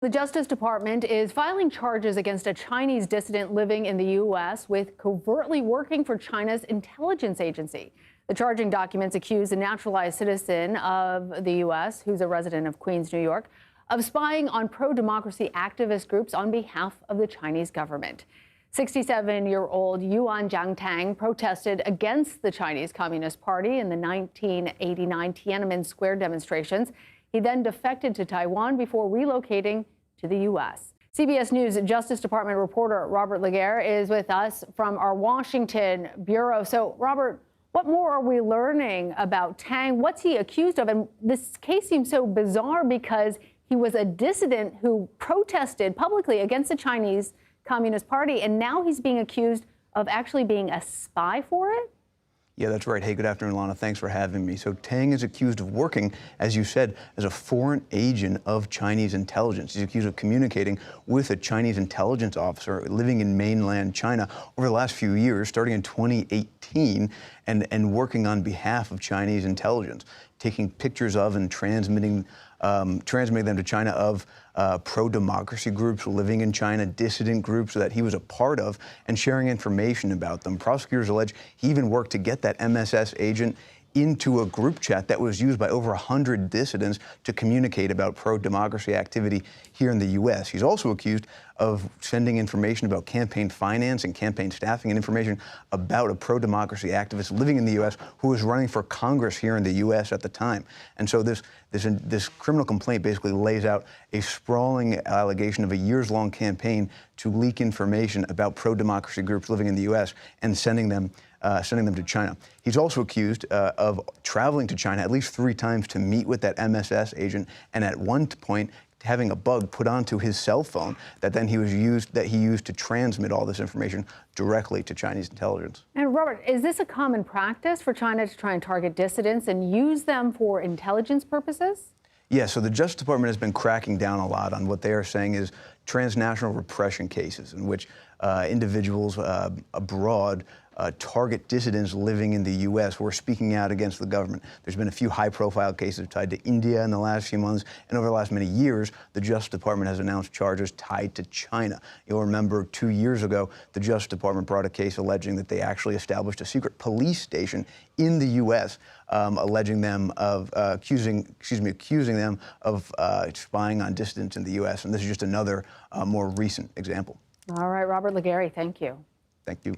The Justice Department is filing charges against a Chinese dissident living in the U.S. with covertly working for China's intelligence agency. The charging documents accuse a naturalized citizen of the U.S., who's a resident of Queens, New York, of spying on pro-democracy activist groups on behalf of the Chinese government. 67-year-old Yuanjun Tang protested against the Chinese Communist Party in the 1989 Tiananmen Square demonstrations. He then defected to Taiwan before relocating to the U.S. CBS News Justice Department reporter Robert Legare is with us from our Washington bureau. So, Robert, what more are we learning about Tang? What's he accused of? And this case seems so bizarre because he was a dissident who protested publicly against the Chinese Communist Party, and now he's being accused of actually being a spy for it? Yeah, that's right. Hey, good afternoon, Lana. Thanks for having me. So Tang is accused of working, as you said, as a foreign agent of Chinese intelligence. He's accused of communicating with a Chinese intelligence officer living in mainland China over the last few years, starting in 2018, and working on behalf of Chinese intelligence, taking pictures of and transmitting them to China of pro-democracy groups living in China, dissident groups that he was a part of, and sharing information about them. Prosecutors allege he even worked to get that MSS agent into a group chat that was used by over 100 dissidents to communicate about pro-democracy activity here in the U.S. He's also accused of sending information about campaign finance and campaign staffing and information about a pro-democracy activist living in the U.S. who was running for Congress here in the U.S. at the time. And so this criminal complaint basically lays out a sprawling allegation of a years-long campaign to leak information about pro-democracy groups living in the U.S. and sending them to China. He's also accused of traveling to China at least 3 times to meet with that MSS agent, and at one point having a bug put onto his cell phone that then he used to transmit all this information directly to Chinese intelligence. And Robert, is this a common practice for China to try and target dissidents and use them for intelligence purposes? Yeah, so the Justice Department has been cracking down a lot on what they are saying is transnational repression cases in which individuals abroad target dissidents living in the U.S. who are speaking out against the government. There's been a few high-profile cases tied to India in the last few months, and over the last many years, the Justice Department has announced charges tied to China. You'll remember 2 years ago, the Justice Department brought a case alleging that they actually established a secret police station in the U.S., accusing them of spying on dissidents in the U.S., and this is just another more recent example. All right, Robert Legare, thank you. Thank you.